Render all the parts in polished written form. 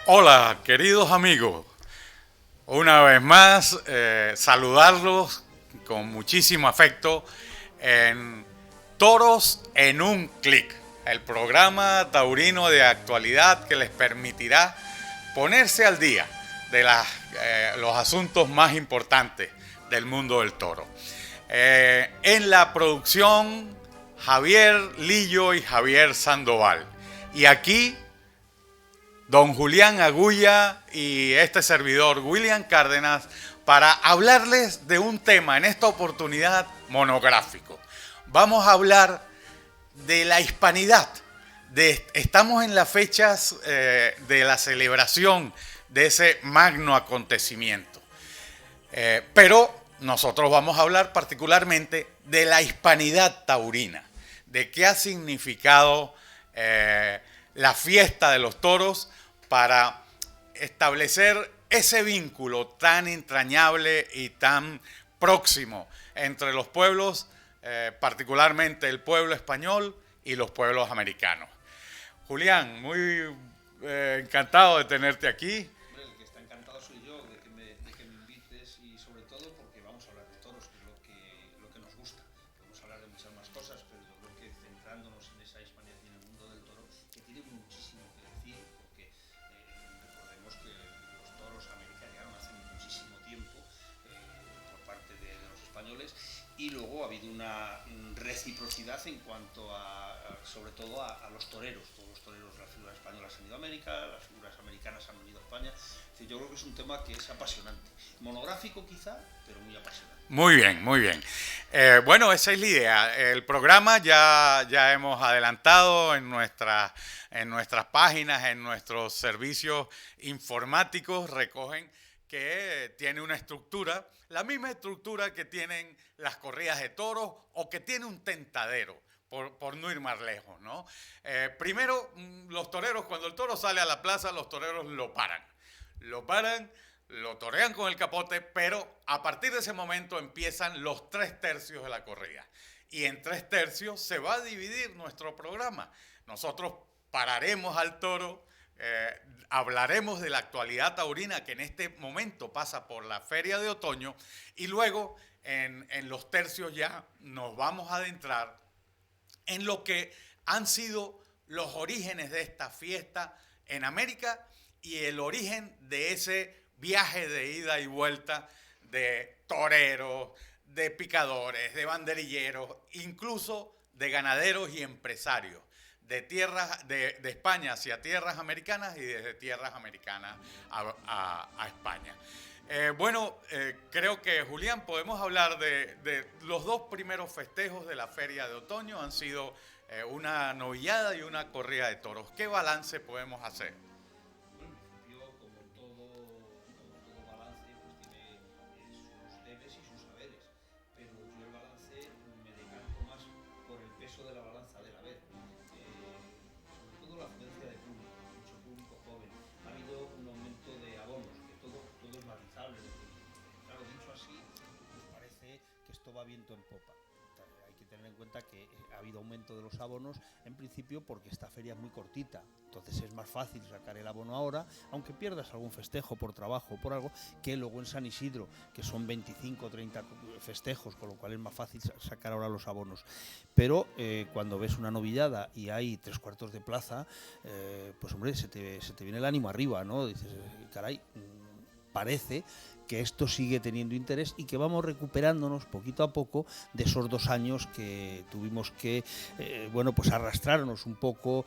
Hola, queridos amigos. Una vez más, saludarlos con muchísimo afecto en Toros en un clic, el programa taurino de actualidad que les permitirá ponerse al día de los asuntos más importantes del mundo del toro. En la producción, Javier Lillo y Javier Sandoval. Y aquí don Julián Agulla y este servidor William Cárdenas para hablarles de un tema en esta oportunidad monográfico. Vamos a hablar de la hispanidad. Estamos en las fechas de la celebración de ese magno acontecimiento. Pero nosotros vamos a hablar particularmente de la hispanidad taurina, de qué ha significado la fiesta de los toros para establecer ese vínculo tan entrañable y tan próximo entre los pueblos, particularmente el pueblo español y los pueblos americanos. Julián, muy encantado de tenerte aquí. Hombre, el que está encantado soy yo de que me invites y sobre todo porque vamos a hablar de toros, que es lo que nos gusta. Podemos hablar de muchas más cosas, pero yo creo que centrándonos en esa hispanidad y en el mundo del toro, que tiene muchísimo que decir, porque recordemos que los toros a América llegaron hace muchísimo tiempo por parte de los españoles, y luego ha habido una reciprocidad en cuanto sobre todo a los toreros. Todos los toreros, las figuras españolas han ido a América, las figuras americanas han venido a España. Es decir, yo creo que es un tema que es apasionante, monográfico quizá, pero muy apasionante. Muy bien, muy bien. Bueno, esa es la idea. El programa ya hemos adelantado en nuestras páginas, en nuestros servicios informáticos, recogen que tiene una estructura, la misma estructura que tienen las corridas de toros o que tiene un tentadero, por no ir más lejos, ¿no? Primero, los toreros, cuando el toro sale a la plaza, los toreros lo paran, lo torean con el capote, pero a partir de ese momento empiezan los 3/3 de la corrida. Y en 3/3 se va a dividir nuestro programa. Nosotros pararemos al toro, hablaremos de la actualidad taurina que en este momento pasa por la Feria de Otoño y luego en los tercios ya nos vamos a adentrar en lo que han sido los orígenes de esta fiesta en América y el origen de ese viaje de ida y vuelta de toreros, de picadores, de banderilleros, incluso de ganaderos y empresarios de tierras de España hacia tierras americanas y desde tierras americanas a España. Creo que Julián, podemos hablar de los dos primeros festejos de la Feria de Otoño. Han sido una novillada y una corrida de toros. ¿Qué balance podemos hacer? Bueno, en principio, como todo balance, pues tiene sus debes y sus saberes, pero yo el balance me decanto más por el peso de la balanza del haber. Sobre todo la afluencia de público, mucho público joven. Ha habido un aumento de abonos, que todo es matizable. Claro, dicho así, nos parece que esto va viento en popa. Hay que tener en cuenta que ha habido aumento de los abonos en principio porque esta feria es muy cortita, entonces es más fácil sacar el abono ahora, aunque pierdas algún festejo por trabajo o por algo, que luego en San Isidro, que son 25 o 30 festejos, con lo cual es más fácil sacar ahora los abonos. Pero cuando ves una novillada y hay 3/4 de plaza, pues hombre, se te viene el ánimo arriba, ¿no? Dices, caray, parece que esto sigue teniendo interés y que vamos recuperándonos poquito a poco de esos 2 años que tuvimos que pues arrastrarnos un poco,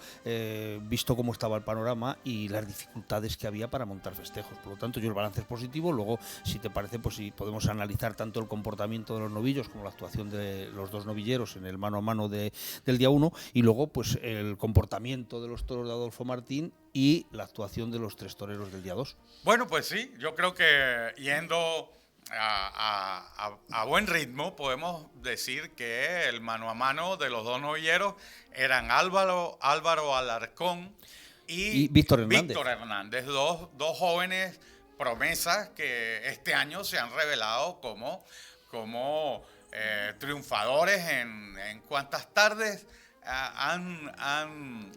visto cómo estaba el panorama y las dificultades que había para montar festejos. Por lo tanto, yo el balance es positivo. Luego, si te parece, pues si podemos analizar tanto el comportamiento de los novillos como la actuación de los dos novilleros en el mano a mano del día 1, y luego pues el comportamiento de los toros de Adolfo Martín y la actuación de los 3 toreros del día 2. Bueno, pues sí, yo creo que yendo a buen ritmo, podemos decir que el mano a mano de los dos novilleros eran Álvaro Alarcón Y y Víctor Hernández. Víctor Hernández, dos jóvenes promesas que este año se han revelado como triunfadores en cuantas tardes han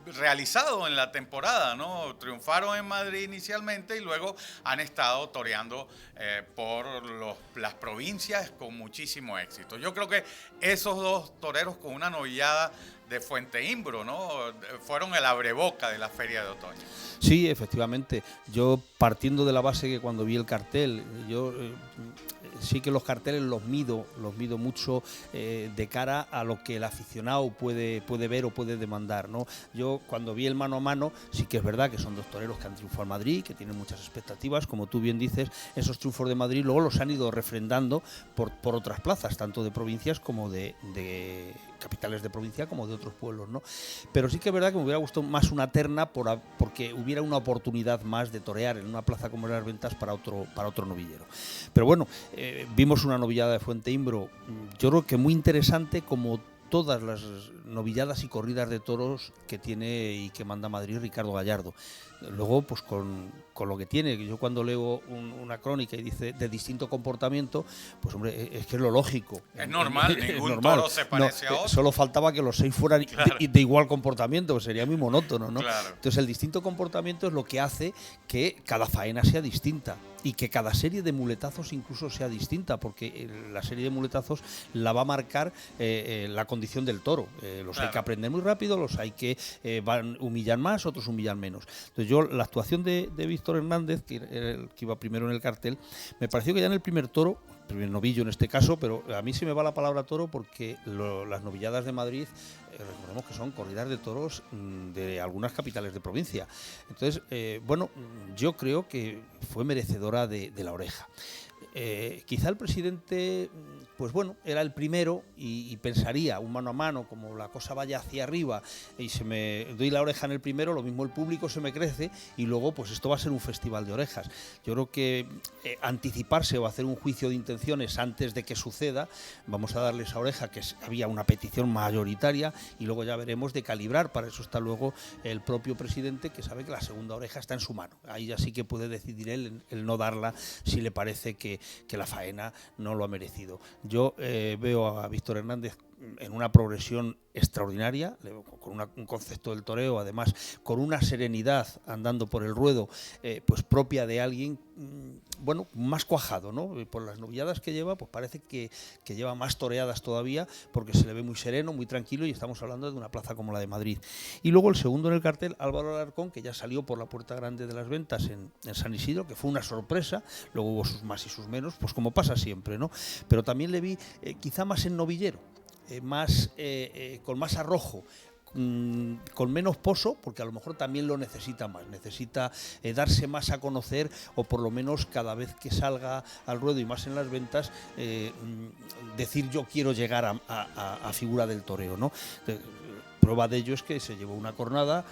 realizado en la temporada, ¿no? Triunfaron en Madrid inicialmente y luego han estado toreando por las provincias con muchísimo éxito. Yo creo que esos dos toreros con una novillada de Fuenteimbro, ¿no? Fueron el abreboca de la Feria de Otoño. Sí, efectivamente. Yo, partiendo de la base que cuando vi el cartel, yo sí que los carteles los mido mucho de cara a lo que el aficionado puede ver o puede demandar, ¿no? Yo cuando vi el mano a mano, sí que es verdad que son dos toreros que han triunfado en Madrid, que tienen muchas expectativas, como tú bien dices, esos triunfos de Madrid luego los han ido refrendando por otras plazas, tanto de provincias como de capitales de provincia como de otros pueblos, ¿no? Pero sí que es verdad que me hubiera gustado más una terna porque hubiera una oportunidad más de torear en una plaza como Las Ventas para otro novillero. Pero bueno, vimos una novillada de Fuenteimbro, yo creo que muy interesante, como todas las novilladas y corridas de toros que tiene y que manda Madrid Ricardo Gallardo. Luego, pues con lo que tiene, yo cuando leo una crónica y dice de distinto comportamiento, pues hombre, es que es lo lógico. Es normal, ningún toro se parece a otro. Solo faltaba que los 6 fueran claro, de igual comportamiento, pues sería muy monótono, ¿no? Claro. Entonces el distinto comportamiento es lo que hace que cada faena sea distinta y que cada serie de muletazos incluso sea distinta, porque la serie de muletazos la va a marcar la condición del toro. Los claro, hay que aprender muy rápido, los hay que humillan más, otros humillan menos. Entonces yo, la actuación de Víctor Hernández, que iba primero en el cartel, me pareció que ya en el primer toro, primer novillo en este caso, pero a mí se me va la palabra toro porque las novilladas de Madrid, recordemos que son corridas de toros de algunas capitales de provincia. Entonces, bueno, yo creo que fue merecedora de la oreja. Quizá el presidente, pues bueno, era el primero y pensaría un mano a mano, como la cosa vaya hacia arriba y se me doy la oreja en el primero, lo mismo el público se me crece y luego pues esto va a ser un festival de orejas. Yo creo que anticiparse o hacer un juicio de intenciones antes de que suceda, vamos a darle esa oreja, que había una petición mayoritaria, y luego ya veremos de calibrar. Para eso está luego el propio presidente, que sabe que la segunda oreja está en su mano. Ahí ya sí que puede decidir él el no darla si le parece que la faena no lo ha merecido. Yo veo a Víctor Hernández en una progresión extraordinaria, con un concepto del toreo, además con una serenidad andando por el ruedo, pues propia de alguien, bueno, más cuajado, ¿no? Por las novilladas que lleva, pues parece que lleva más toreadas todavía, porque se le ve muy sereno, muy tranquilo, y estamos hablando de una plaza como la de Madrid. Y luego el segundo en el cartel, Álvaro Alarcón, que ya salió por la puerta grande de Las Ventas en San Isidro, que fue una sorpresa, luego hubo sus más y sus menos, pues como pasa siempre, ¿no? Pero también le vi quizá más en novillero, con más arrojo, con menos pozo, porque a lo mejor también lo necesita más, necesita darse más a conocer, o por lo menos cada vez que salga al ruedo y más en Las Ventas, decir yo quiero llegar a figura del toreo, ¿no? Prueba de ello es que se llevó una cornada,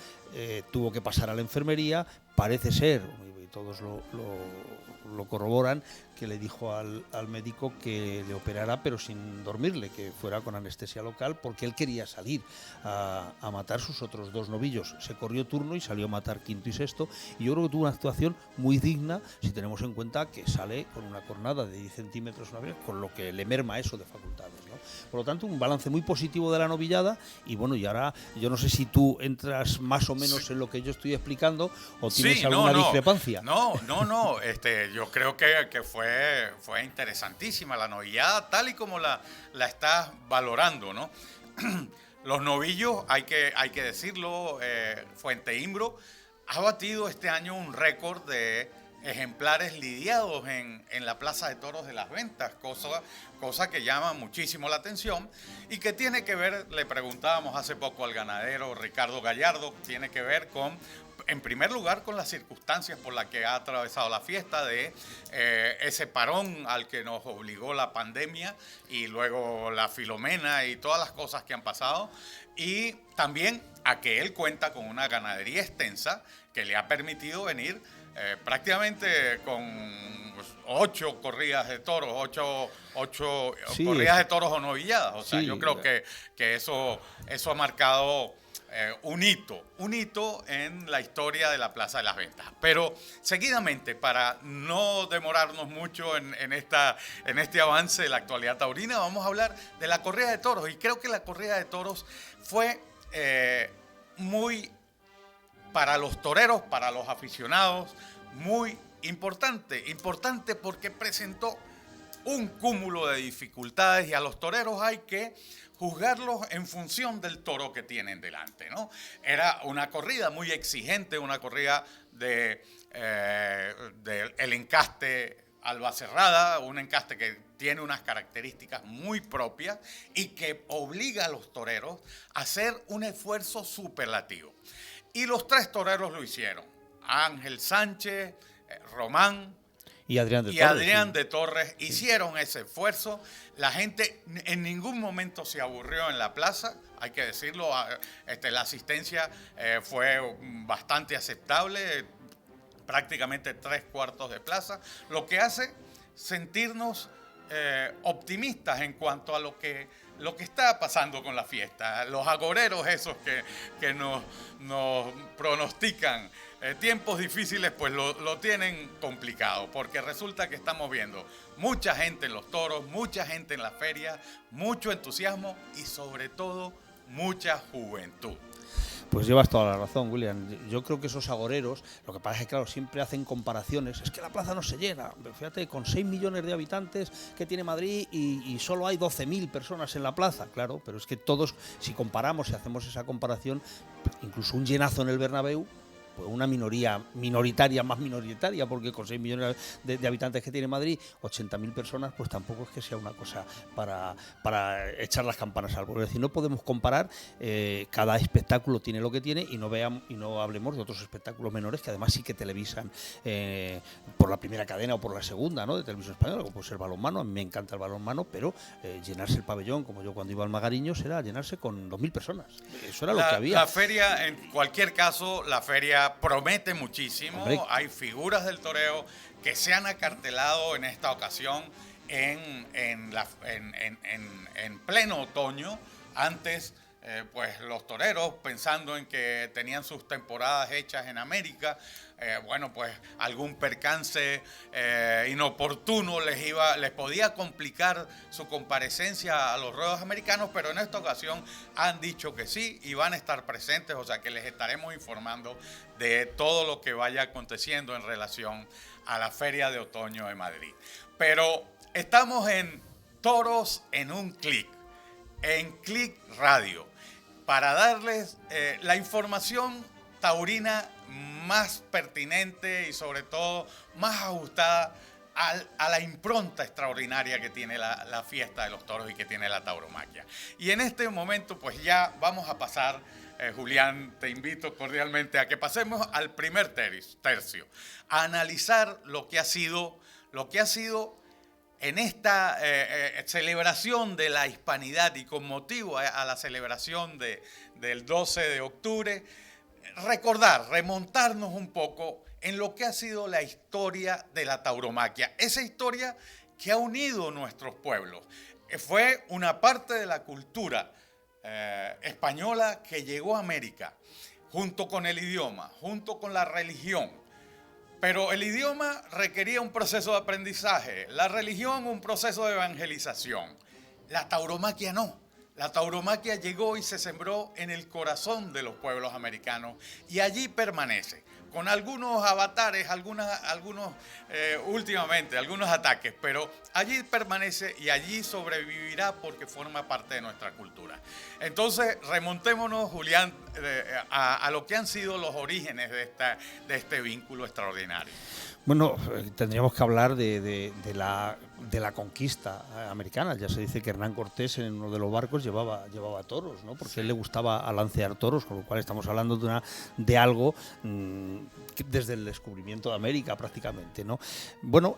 tuvo que pasar a la enfermería, parece ser, y todos lo corroboran, que le dijo al médico que le operara pero sin dormirle, que fuera con anestesia local, porque él quería salir a matar sus otros 2 novillos. Se corrió turno y salió a matar quinto y sexto, y yo creo que tuvo una actuación muy digna, si tenemos en cuenta que sale con una cornada de 10 centímetros una vez, con lo que le merma eso de facultades, ¿no? Por lo tanto, un balance muy positivo de la novillada. Y bueno, y ahora yo no sé si tú entras más o menos en lo que yo estoy explicando o tienes alguna discrepancia. No, yo creo que fue interesantísima la novillada, tal y como la estás valorando, ¿no? Los novillos, hay que decirlo, Fuenteimbro ha batido este año un récord de ejemplares lidiados en la Plaza de Toros de Las Ventas, cosa que llama muchísimo la atención y que tiene que ver, le preguntábamos hace poco al ganadero Ricardo Gallardo, tiene que ver con, en primer lugar, con las circunstancias por las que ha atravesado la fiesta, de ese parón al que nos obligó la pandemia y luego la Filomena y todas las cosas que han pasado, y también a que él cuenta con una ganadería extensa que le ha permitido venir prácticamente con 8 corridas de toros, 8 sí, corridas de toros o novilladas. O sea, sí, yo creo que eso ha marcado un hito en la historia de la Plaza de Las Ventas. Pero seguidamente, para no demorarnos mucho en este avance de la actualidad taurina, vamos a hablar de la corrida de toros. Y creo que la corrida de toros fue muy para los toreros, para los aficionados, muy importante porque presentó un cúmulo de dificultades y a los toreros hay que juzgarlos en función del toro que tienen delante, ¿no? Era una corrida muy exigente, una corrida de el encaste albacerrada, un encaste que tiene unas características muy propias y que obliga a los toreros a hacer un esfuerzo superlativo. Y los tres toreros lo hicieron: Ángel Sánchez, Román y Adrián de Torres hicieron ese esfuerzo. La gente en ningún momento se aburrió en la plaza, hay que decirlo. La asistencia fue bastante aceptable, prácticamente 3/4 de plaza, lo que hace sentirnos optimistas en cuanto a lo que está pasando con la fiesta. Los agoreros esos que nos pronostican tiempos difíciles, pues lo tienen complicado, porque resulta que estamos viendo mucha gente en los toros, mucha gente en la feria, mucho entusiasmo y sobre todo mucha juventud. Pues llevas toda la razón, William. Yo creo que esos agoreros, lo que pasa es que, claro, siempre hacen comparaciones. Es que la plaza no se llena. Fíjate, con 6 millones de habitantes que tiene Madrid y solo hay 12.000 personas en la plaza. Claro, pero es que todos, si comparamos, si hacemos esa comparación, incluso un llenazo en el Bernabéu, pues una más minoritaria, porque con 6 millones de habitantes que tiene Madrid, 80.000 personas, pues tampoco es que sea una cosa para echar las campanas al vuelo. Es decir, no podemos comparar, cada espectáculo tiene lo que tiene y no hablemos de otros espectáculos menores que además sí que televisan por la primera cadena o por la segunda, ¿no?, de Televisión Española, como puede ser balonmano. A mí me encanta el balonmano, pero llenarse el pabellón, como yo cuando iba al Magariños, era llenarse con 2.000 personas. Eso era lo que había. La feria, en cualquier caso, la feria promete muchísimo. Hombre. Hay figuras del toreo que se han acartelado en esta ocasión en pleno otoño. Antes, pues los toreros, pensando en que tenían sus temporadas hechas en América, pues algún percance inoportuno les podía complicar su comparecencia a los ruedos americanos, pero en esta ocasión han dicho que sí y van a estar presentes, o sea que les estaremos informando de todo lo que vaya aconteciendo en relación a la Feria de Otoño de Madrid. Pero estamos en Toros en un Clic, en Clic Radio, para darles la información taurina más pertinente y sobre todo más ajustada a la impronta extraordinaria que tiene la fiesta de los toros y que tiene la tauromaquia. Y en este momento pues ya vamos a pasar, Julián, te invito cordialmente a que pasemos al primer tercio, a analizar lo que ha sido en esta celebración de la hispanidad y con motivo a la celebración del 12 de octubre, remontarnos un poco en lo que ha sido la historia de la tauromaquia, esa historia que ha unido nuestros pueblos. Fue una parte de la cultura española que llegó a América, junto con el idioma, junto con la religión. Pero el idioma requería un proceso de aprendizaje, la religión un proceso de evangelización. La tauromaquia no. La tauromaquia llegó y se sembró en el corazón de los pueblos americanos y allí permanece, con algunos avatares, últimamente, algunos ataques, pero allí permanece y allí sobrevivirá porque forma parte de nuestra cultura. Entonces, remontémonos, Julián, a lo que han sido los orígenes de este vínculo extraordinario. Bueno, tendríamos que hablar de la conquista americana. Ya se dice que Hernán Cortés en uno de los barcos llevaba toros, ¿no? Porque a él le gustaba alancear toros, con lo cual estamos hablando de algo desde el descubrimiento de América prácticamente, ¿no? Bueno,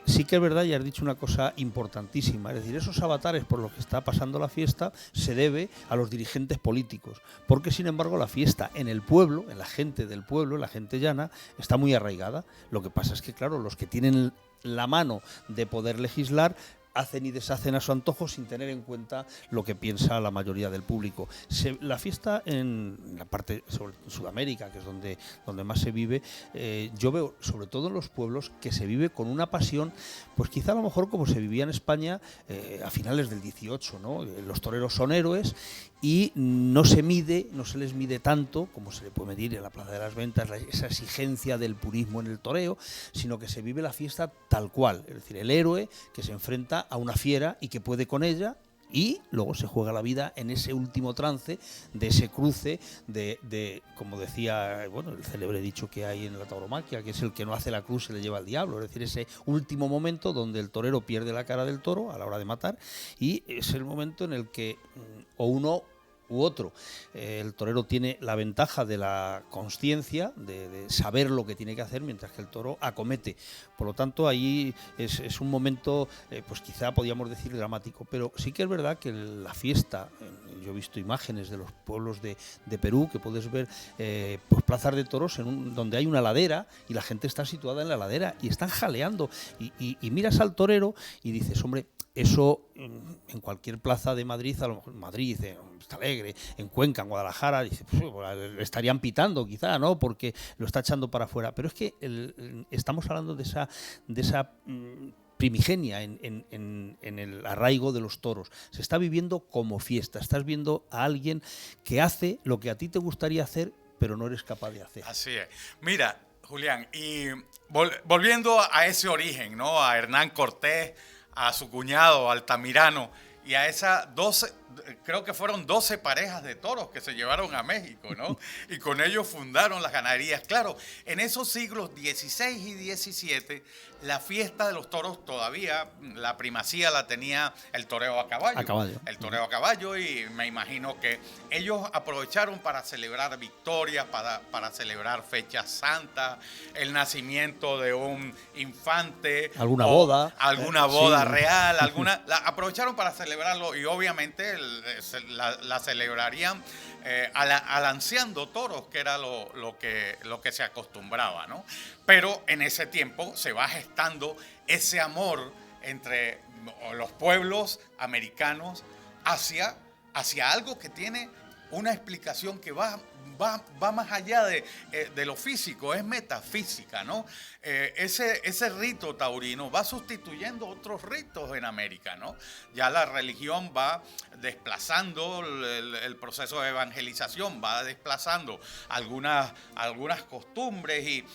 sí que es verdad, y has dicho una cosa importantísima, es decir, esos avatares por los que está pasando la fiesta se debe a los dirigentes políticos, porque sin embargo la fiesta en el pueblo, en la gente del pueblo, en la gente llana, está muy arraigada. Lo que pasa es que, claro, los que tienen la mano de poder legislar hacen y deshacen a su antojo sin tener en cuenta lo que piensa la mayoría del público. La fiesta en la parte, sobre Sudamérica, que es donde más se vive, yo veo, sobre todo en los pueblos, que se vive con una pasión, pues quizá a lo mejor como se vivía en España a finales del 18, ¿no? Los toreros son héroes y no se les mide tanto como se le puede medir en la Plaza de las Ventas, esa exigencia del purismo en el toreo, sino que se vive la fiesta tal cual, es decir, el héroe que se enfrenta a una fiera y que puede con ella. Y luego se juega la vida en ese último trance de ese cruce de como decía, bueno, el célebre dicho que hay en la tauromaquia, que es el que no hace la cruz se le lleva al diablo, es decir, ese último momento donde el torero pierde la cara del toro a la hora de matar, y es el momento en el que o uno u otro, el torero tiene la ventaja de la consciencia, de saber lo que tiene que hacer, mientras que el toro acomete. Por lo tanto, ahí es un momento, pues quizá podríamos decir dramático, pero sí que es verdad que la fiesta, yo he visto imágenes de los pueblos de Perú, que puedes ver pues plazas de toros donde hay una ladera y la gente está situada en la ladera y están jaleando, y miras al torero y dices, hombre, eso en cualquier plaza de Madrid, a lo mejor en Madrid, en Alegre, en Cuenca, en Guadalajara, dice, pues, estarían pitando quizá, ¿no? Porque lo está echando para afuera. Pero es que estamos hablando de esa primigenia en el arraigo de los toros. Se está viviendo como fiesta. Estás viendo a alguien que hace lo que a ti te gustaría hacer, pero no eres capaz de hacer. Así es. Mira, Julián, y volviendo a ese origen, ¿no? A Hernán Cortés, a su cuñado Altamirano y a esas 12, creo que fueron 12 parejas de toros que se llevaron a México, ¿no? Y con ellos fundaron las ganaderías. Claro, en esos siglos XVI y XVII, la fiesta de los toros todavía, la primacía la tenía el toreo a caballo. El toreo a caballo, y me imagino que ellos aprovecharon para celebrar victorias, para celebrar fechas santas, el nacimiento de un infante. Alguna boda. Alguna boda sí. real, aprovecharon para celebrarlo, y obviamente la celebrarían alanceando toros, que era lo que se acostumbraba, ¿no? Pero en ese tiempo se va gestando ese amor entre los pueblos americanos hacia algo que tiene una explicación que va más allá de lo físico, es metafísica, ¿no? Ese rito taurino va sustituyendo otros ritos en América, ¿no? Ya la religión va desplazando, el proceso de evangelización va desplazando algunas costumbres, y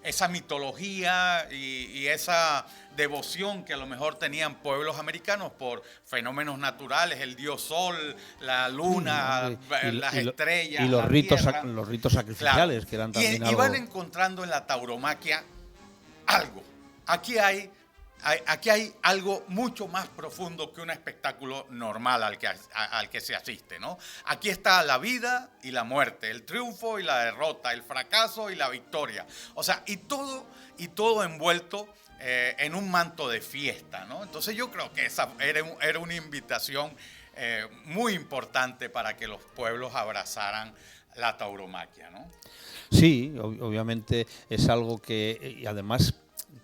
esa mitología y esa devoción que a lo mejor tenían pueblos americanos por fenómenos naturales, el dios sol, la luna, las estrellas, y los ritos sacrificiales, claro, que eran también y algo... van encontrando en la tauromaquia algo. Aquí hay algo mucho más profundo que un espectáculo normal al que se asiste, ¿no? Aquí está la vida y la muerte, el triunfo y la derrota, el fracaso y la victoria. O sea, y todo envuelto en un manto de fiesta, ¿no? Entonces yo creo que esa era una invitación muy importante para que los pueblos abrazaran la tauromaquia, ¿no? Sí, obviamente es algo que, y además,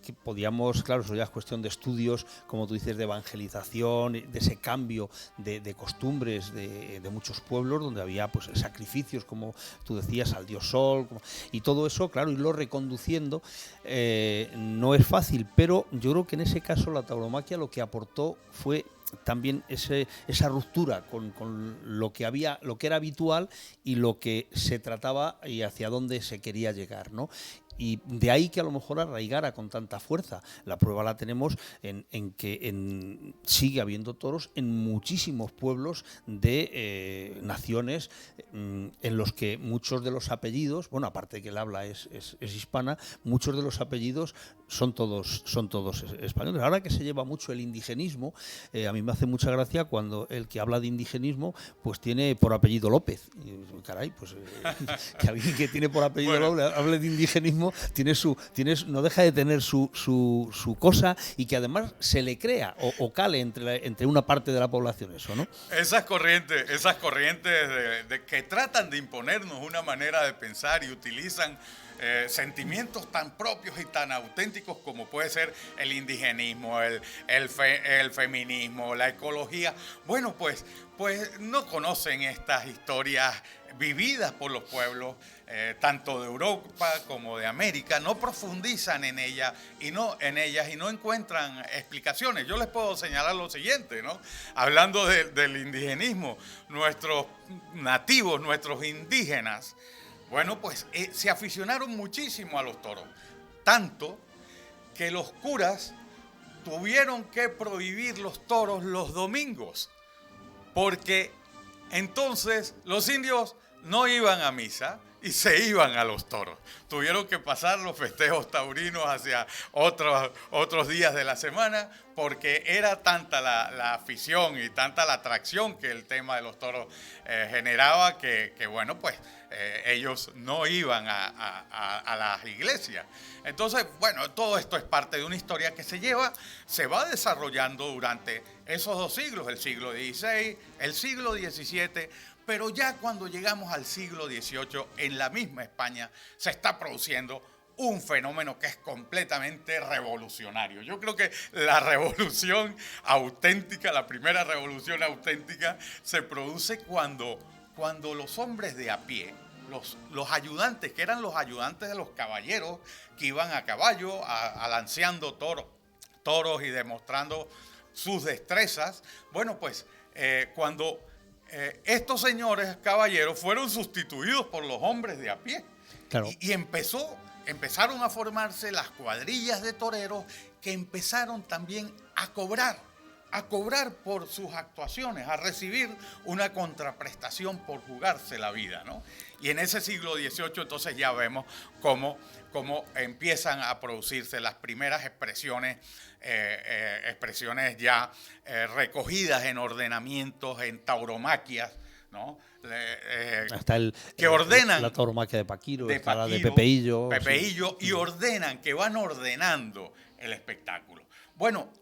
que podíamos, claro, eso ya es cuestión de estudios, como tú dices, de evangelización, de ese cambio de costumbres de muchos pueblos, donde había pues sacrificios, como tú decías, al dios sol, y todo eso, claro, irlo reconduciendo no es fácil, pero yo creo que en ese caso la tauromaquia lo que aportó fue también esa ruptura con lo que era habitual y lo que se trataba y hacia dónde se quería llegar, ¿no? Y de ahí que a lo mejor arraigara con tanta fuerza. La prueba la tenemos en que sigue habiendo toros en muchísimos pueblos de naciones en los que muchos de los apellidos, bueno, aparte de que el habla es hispana, muchos de los apellidos son todos españoles. Ahora que se lleva mucho el indigenismo, a mí me hace mucha gracia cuando el que habla de indigenismo pues tiene por apellido López. Y, caray, pues que alguien que tiene por apellido López hable de indigenismo no deja de tener su cosa, y que además se le crea o cale entre una parte de la población eso, ¿no? Esas corrientes de que tratan de imponernos una manera de pensar y utilizan sentimientos tan propios y tan auténticos como puede ser el indigenismo, el feminismo, la ecología. Bueno, pues no conocen estas historias vividas por los pueblos, tanto de Europa como de América, no profundizan en ellas y no encuentran explicaciones. Yo les puedo señalar lo siguiente, ¿no? Hablando del indigenismo, nuestros nativos, nuestros indígenas, bueno, pues se aficionaron muchísimo a los toros, tanto que los curas tuvieron que prohibir los toros los domingos, porque entonces los indios no iban a misa y se iban a los toros. Tuvieron que pasar los festejos taurinos hacia otros días de la semana, porque era tanta la afición y tanta la atracción que el tema de los toros generaba que bueno, pues ellos no iban a las iglesias. Entonces, bueno, todo esto es parte de una historia que se va desarrollando durante esos dos siglos, el siglo XVI, el siglo XVII, pero ya cuando llegamos al siglo XVIII, en la misma España, se está produciendo un fenómeno que es completamente revolucionario. Yo creo que la revolución auténtica, la primera revolución auténtica, se produce cuando los hombres de a pie, los ayudantes, que eran los ayudantes de los caballeros, que iban a caballo, alanceando toros y demostrando sus destrezas, bueno, pues cuando estos señores caballeros fueron sustituidos por los hombres de a pie. Claro. Y empezaron a formarse las cuadrillas de toreros que empezaron también a cobrar por sus actuaciones, a recibir una contraprestación por jugarse la vida, ¿no? Y en ese siglo XVIII entonces ya vemos cómo empiezan a producirse las primeras expresiones ya recogidas en ordenamientos, en tauromaquias, ¿no? Hasta que ordenan la tauromaquia de Paquiro, está la de Pepeillo. Pepeillo, sí. Y ordenan, que van ordenando el espectáculo. Bueno,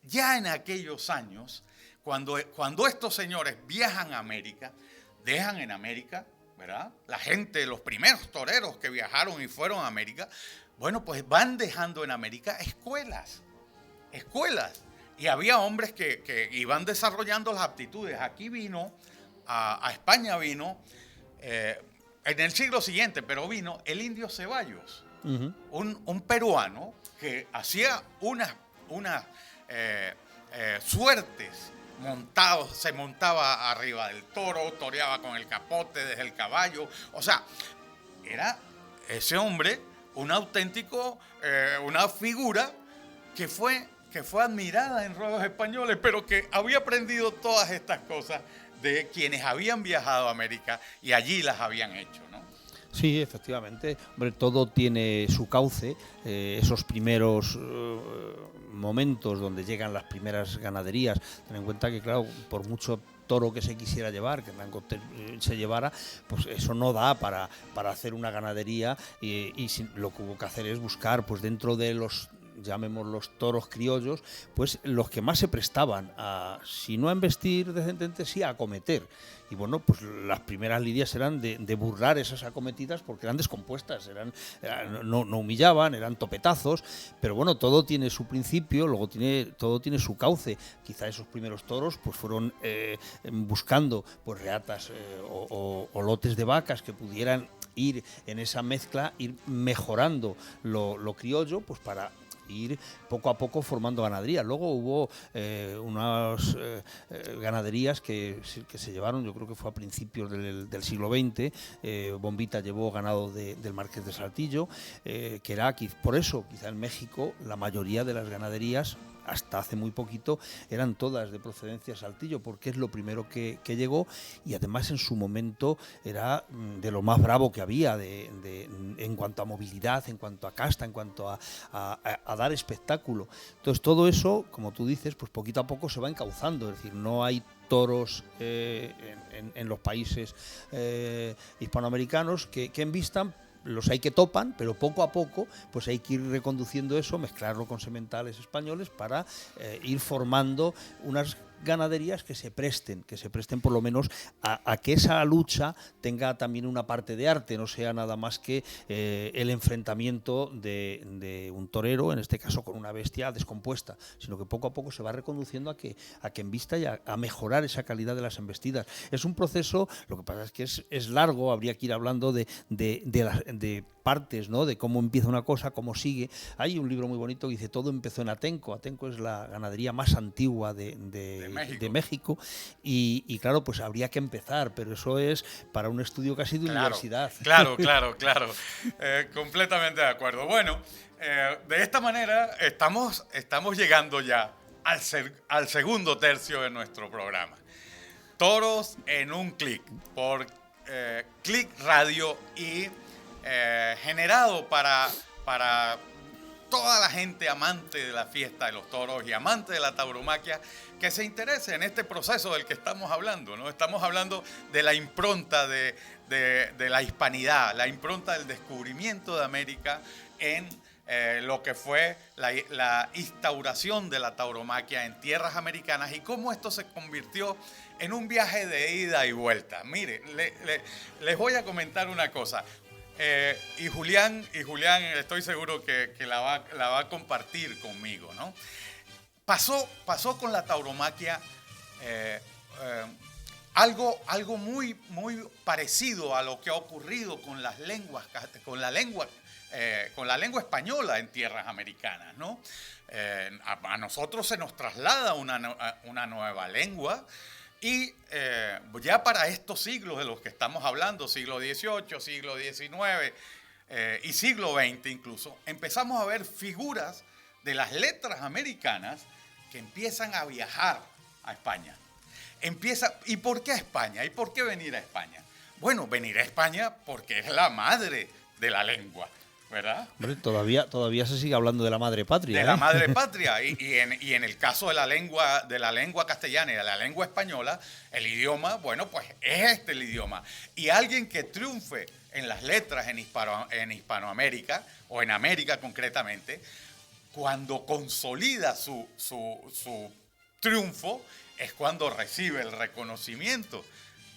ya en aquellos años, cuando estos señores viajan a América, dejan en América, ¿verdad? La gente, los primeros toreros que viajaron y fueron a América, bueno, pues van dejando en América escuelas. Y había hombres que iban desarrollando las aptitudes. Aquí a España vino, en el siglo siguiente, pero vino el indio Ceballos, un peruano que hacía unas suertes montados, se montaba arriba del toro, toreaba con el capote desde el caballo. O sea, era ese hombre un auténtico, una figura que fue admirada en ruedos españoles, pero que había aprendido todas estas cosas de quienes habían viajado a América y allí las habían hecho, ¿no? Sí, efectivamente. Hombre, todo tiene su cauce. Esos primeros momentos donde llegan las primeras ganaderías, ten en cuenta que, claro, por mucho toro que se quisiera llevar, que Franco se llevara, pues eso no da para hacer una ganadería y lo que hubo que hacer es buscar, pues dentro de los, llamémoslos toros criollos, pues los que más se prestaban a, si no a embestir decentemente, sí a acometer. Y bueno, pues las primeras lidias eran de burlar esas acometidas porque eran descompuestas, no humillaban, eran topetazos, pero bueno, todo tiene su principio, luego todo tiene su cauce. Quizá esos primeros toros pues fueron buscando pues reatas o lotes de vacas que pudieran ir en esa mezcla, ir mejorando lo criollo, pues para ir poco a poco formando ganaderías. Luego hubo unas ganaderías que se llevaron, yo creo que fue a principios del siglo XX. Bombita llevó ganado del Marqués de Saltillo, que era, por eso quizá en México la mayoría de las ganaderías hasta hace muy poquito eran todas de procedencia Saltillo, porque es lo primero que llegó, y además en su momento era de lo más bravo que había en cuanto a movilidad, en cuanto a casta, en cuanto a dar espectáculo. Entonces todo eso, como tú dices, pues poquito a poco se va encauzando, es decir, no hay toros en los países hispanoamericanos que envistan. Los hay que topan, pero poco a poco pues hay que ir reconduciendo eso, mezclarlo con sementales españoles para ir formando unas ganaderías que se presten por lo menos a que esa lucha tenga también una parte de arte, no sea nada más que el enfrentamiento de un torero, en este caso con una bestia descompuesta, sino que poco a poco se va reconduciendo a que embista y a mejorar esa calidad de las embestidas. Es un proceso, lo que pasa es que es largo, habría que ir hablando de partes, ¿no? De cómo empieza una cosa, cómo sigue. Hay un libro muy bonito que dice: todo empezó en Atenco. Atenco es la ganadería más antigua de México. Y claro, pues habría que empezar, pero eso es para un estudio casi de universidad. Claro. Completamente de acuerdo. Bueno, de esta manera estamos llegando ya al segundo tercio de nuestro programa. Toros en un clic, por Click Radio y generado para toda la gente amante de la fiesta de los toros y amante de la tauromaquia que se interese en este proceso del que estamos hablando, ¿no? Estamos hablando de la impronta de la hispanidad, la impronta del descubrimiento de América en lo que fue la instauración de la tauromaquia en tierras americanas y cómo esto se convirtió en un viaje de ida y vuelta. Mire, les voy a comentar una cosa. Y Julián, estoy seguro que la va a compartir conmigo, ¿no? Pasó con la tauromaquia algo muy parecido a lo que ha ocurrido con las lenguas, con la lengua española en tierras americanas, ¿no? A nosotros se nos traslada una nueva lengua. Y ya para estos siglos de los que estamos hablando, siglo XVIII, siglo XIX y siglo XX incluso, empezamos a ver figuras de las letras americanas que empiezan a viajar a España. ¿Y por qué a España? ¿Y por qué venir a España? Bueno, venir a España porque es la madre de la lengua, ¿verdad? Hombre, todavía se sigue hablando de la madre patria. De la madre patria. Y en el caso de la lengua castellana y de la lengua española, el idioma, bueno, pues es el idioma. Y alguien que triunfe en las letras en Hispanoamérica, o en América concretamente, cuando consolida su triunfo, es cuando recibe el reconocimiento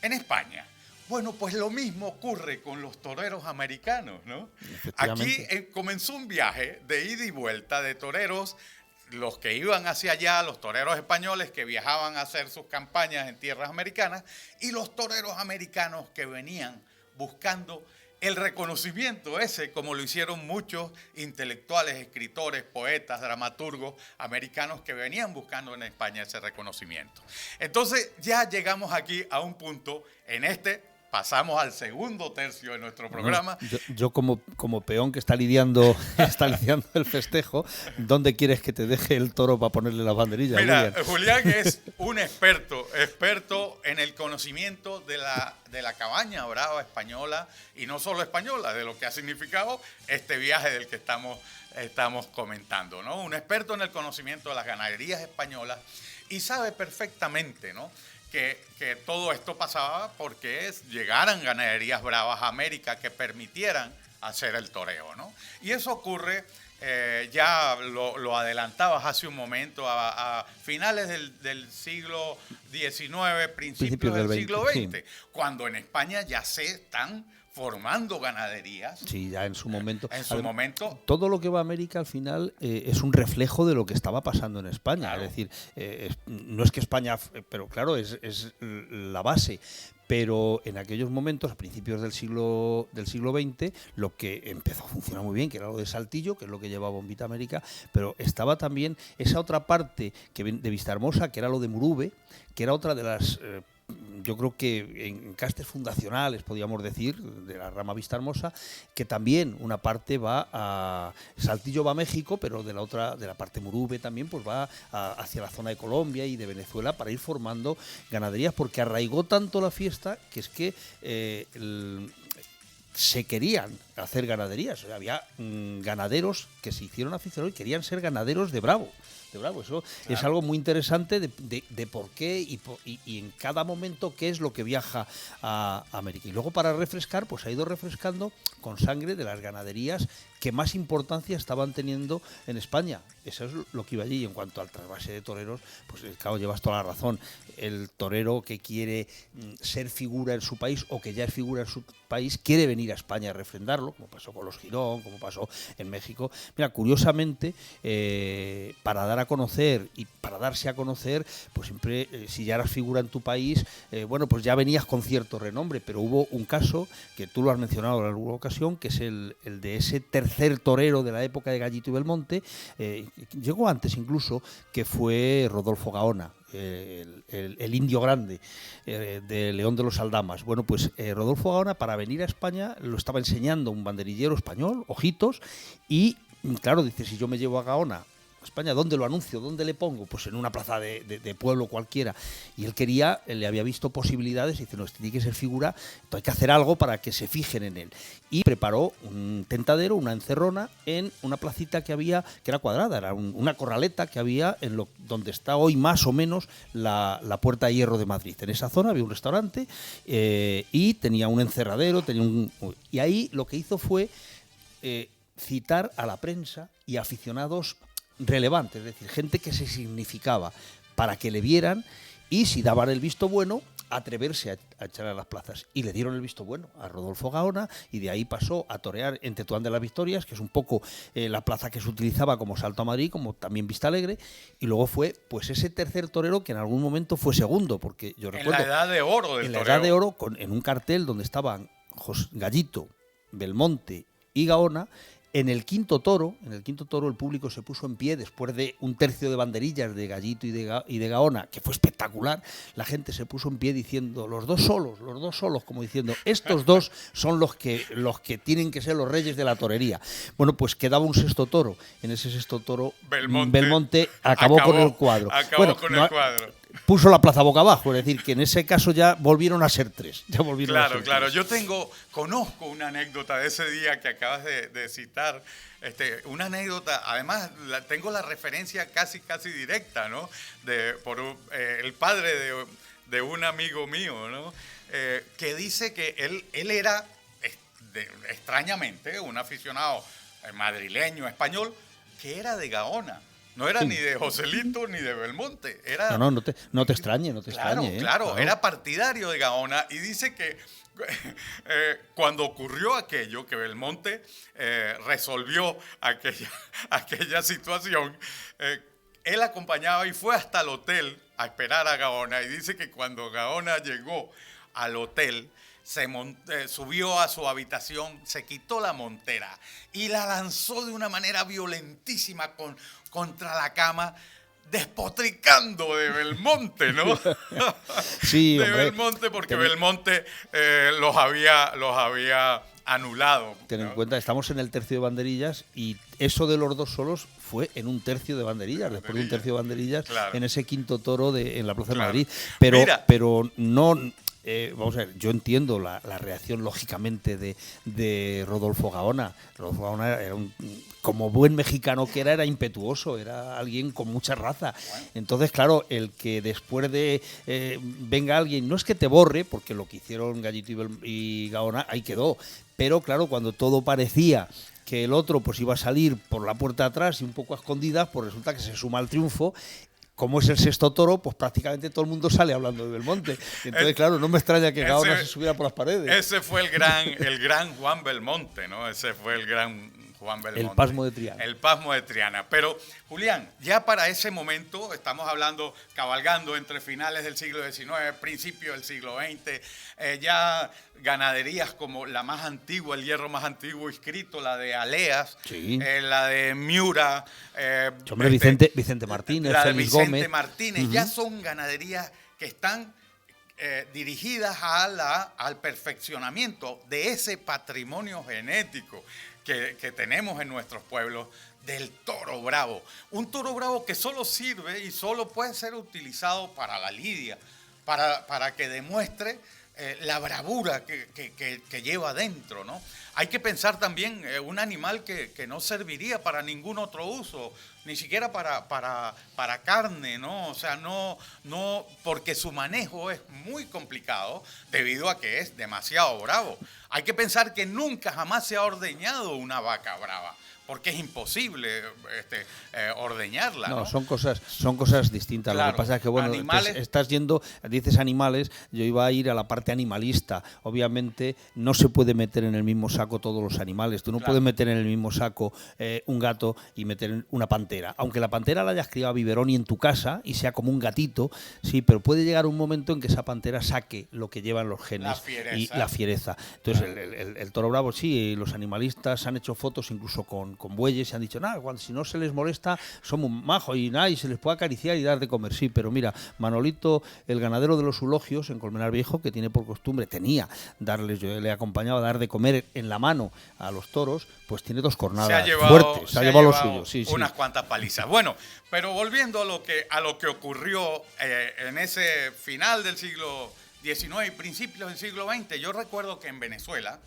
en España. Bueno, pues lo mismo ocurre con los toreros americanos, ¿no? Aquí comenzó un viaje de ida y vuelta de toreros, los que iban hacia allá, los toreros españoles que viajaban a hacer sus campañas en tierras americanas, y los toreros americanos que venían buscando el reconocimiento ese, como lo hicieron muchos intelectuales, escritores, poetas, dramaturgos americanos que venían buscando en España ese reconocimiento. Entonces ya llegamos aquí a un punto pasamos al segundo tercio de nuestro programa. Yo como peón que está lidiando el festejo, ¿dónde quieres que te deje el toro para ponerle las banderillas? Mira, Julián es un experto en el conocimiento de la cabaña brava española, y no solo española, de lo que ha significado este viaje del que estamos comentando, ¿no? Un experto en el conocimiento de las ganaderías españolas y sabe perfectamente, ¿no?, que todo esto pasaba porque llegaran ganaderías bravas a América que permitieran hacer el toreo, ¿no? Y eso ocurre, ya lo adelantabas hace un momento, a finales del siglo XIX, principios del siglo XX, sí, cuando en España ya se están formando ganaderías. Sí, ya en su momento. Momento. Todo lo que va a América al final es un reflejo de lo que estaba pasando en España. Claro. Es decir, no es que España, pero claro, es la base. Pero en aquellos momentos, a principios del siglo XX, lo que empezó a funcionar muy bien, que era lo de Saltillo, que es lo que llevaba Bombita América, pero estaba también esa otra parte de Vistahermosa, que era lo de Murube, que era otra de las... yo creo que en castes fundacionales, podríamos decir, de la rama Vistahermosa, que también una parte va a... Saltillo va a México, pero de la parte Murube también, pues va hacia la zona de Colombia y de Venezuela para ir formando ganaderías, porque arraigó tanto la fiesta que es que se querían hacer ganaderías. O sea, había ganaderos que se hicieron aficionados y querían ser ganaderos de bravo. de bravo. Eso es algo muy interesante de por qué y en cada momento qué es lo que viaja a América. Y luego para refrescar, pues ha ido refrescando con sangre de las ganaderías que más importancia estaban teniendo en España. Eso es lo que iba allí. Y en cuanto al trasvase de toreros, pues claro, llevas toda la razón. El torero que quiere ser figura en su país o que ya es figura en su país quiere venir a España a refrendarlo, como pasó con los Girón, como pasó en México. Mira, curiosamente, para dar a conocer y para darse a conocer, pues siempre, si ya eras figura en tu país, bueno, pues ya venías con cierto renombre, pero hubo un caso que tú lo has mencionado en alguna ocasión, que es el de ese tercer torero de la época de Gallito y Belmonte, llegó antes incluso, que fue Rodolfo Gaona, el indio grande de León de los Aldamas. Bueno, pues Rodolfo Gaona, para venir a España, lo estaba enseñando un banderillero español, Ojitos, y claro, dice, si yo me llevo a Gaona España, ¿dónde lo anuncio? ¿Dónde le pongo? Pues en una plaza de pueblo cualquiera. Y él le había visto posibilidades y dice, no, este tiene que ser figura, entonces hay que hacer algo para que se fijen en él. Y preparó un tentadero, una encerrona, en una placita que había, que era cuadrada, era una corraleta que había en donde está hoy más o menos la Puerta de Hierro de Madrid. En esa zona había un restaurante y tenía un encerradero, y ahí lo que hizo fue citar a la prensa y aficionados relevantes, es decir, gente que se significaba para que le vieran y si daban el visto bueno, atreverse a echar a las plazas. Y le dieron el visto bueno a Rodolfo Gaona y de ahí pasó a torear en Tetuán de las Victorias, que es un poco la plaza que se utilizaba como Salto a Madrid, como también Vista Alegre, y luego fue pues ese tercer torero que en algún momento fue segundo, porque yo recuerdo... En la edad de oro del en toreo. La edad de oro, en un cartel donde estaban Gallito, Belmonte y Gaona. En el quinto toro el público se puso en pie después de un tercio de banderillas de Gallito y de Gaona, que fue espectacular. La gente se puso en pie diciendo, los dos solos, como diciendo, estos dos son los que tienen que ser los reyes de la torería. Bueno, pues quedaba un sexto toro. En ese sexto toro, Belmonte acabó con el cuadro. Puso la plaza boca abajo, es decir, que en ese caso ya volvieron a ser tres. Claro. Yo conozco una anécdota de ese día que acabas de citar. Una anécdota, además tengo la referencia casi directa, ¿no? Por el padre de un amigo mío, ¿no? Que dice que él era, extrañamente, un aficionado madrileño, español, que era de Gaona. No era ni de Joselito ni de Belmonte. Era, no te extrañe. Claro, era partidario de Gaona y dice que cuando ocurrió aquello, que Belmonte resolvió aquella situación, él acompañaba y fue hasta el hotel a esperar a Gaona y dice que cuando Gaona llegó al hotel, subió a su habitación, se quitó la montera y la lanzó de una manera violentísima contra la cama, despotricando de Belmonte, ¿no? Sí, de hombre, Belmonte, porque Belmonte los había anulado. Ten en ¿no? cuenta, estamos en el tercio de banderillas y eso de los dos solos fue en un tercio de banderillas, después de un tercio de banderillas, claro. En ese quinto toro en la Plaza de Madrid. Pero no... vamos a ver, yo entiendo la reacción lógicamente de Rodolfo Gaona. Rodolfo Gaona era como buen mexicano que era impetuoso, era alguien con mucha raza. Entonces, claro, el que después de venga alguien, no es que te borre, porque lo que hicieron Gallito y Gaona ahí quedó, pero claro, cuando todo parecía que el otro pues iba a salir por la puerta de atrás y un poco a escondidas, pues resulta que se suma al triunfo. Como es el sexto toro, pues prácticamente todo el mundo sale hablando de Belmonte. Entonces, claro, no me extraña que Gaona se subiera por las paredes. Ese fue el gran Juan Belmonte, ¿no? Ese fue el gran Juan Belmonte. El Pasmo de Triana. El Pasmo de Triana. Pero, Julián, ya para ese momento, estamos hablando, cabalgando entre finales del siglo XIX, principios del siglo XX, ya ganaderías como la más antigua, el hierro más antiguo inscrito, la de Aleas, sí. La de Miura. Hombre, Vicente Martínez, la de Félix Vicente Gómez. Martínez, ya son ganaderías que están dirigidas al perfeccionamiento de ese patrimonio genético que tenemos en nuestros pueblos del toro bravo. Un toro bravo que solo sirve y solo puede ser utilizado para la lidia, para que demuestre la bravura que lleva dentro, ¿no? Hay que pensar también un animal que no serviría para ningún otro uso, ni siquiera para carne, ¿no? O sea, no, porque su manejo es muy complicado debido a que es demasiado bravo. Hay que pensar que nunca jamás se ha ordeñado una vaca brava, porque es imposible ordeñarla, ¿no? No, son cosas distintas. Claro, lo que pasa es que, bueno, animales. estás yendo, dices animales, yo iba a ir a la parte animalista. Obviamente no se puede meter en el mismo saco todos los animales. Tú no puedes meter en el mismo saco un gato y meter una pantera. Aunque la pantera la hayas criado a biberón y en tu casa y sea como un gatito, sí, pero puede llegar un momento en que esa pantera saque lo que llevan los genes y la fiereza. Entonces, el toro bravo, sí, los animalistas han hecho fotos incluso con bueyes y han dicho, nada, si no se les molesta, son un majo y nada, y se les puede acariciar y dar de comer. Sí, pero mira, Manolito, el ganadero de los eulogios en Colmenar Viejo, que tiene por costumbre, darles, yo le acompañaba a dar de comer en la mano a los toros, pues tiene 2 cornadas fuertes, se ha llevado lo suyo. Sí, unas cuantas palizas. Bueno, pero volviendo a lo que ocurrió en ese final del siglo XIX y principios del siglo XX, yo recuerdo que en Venezuela,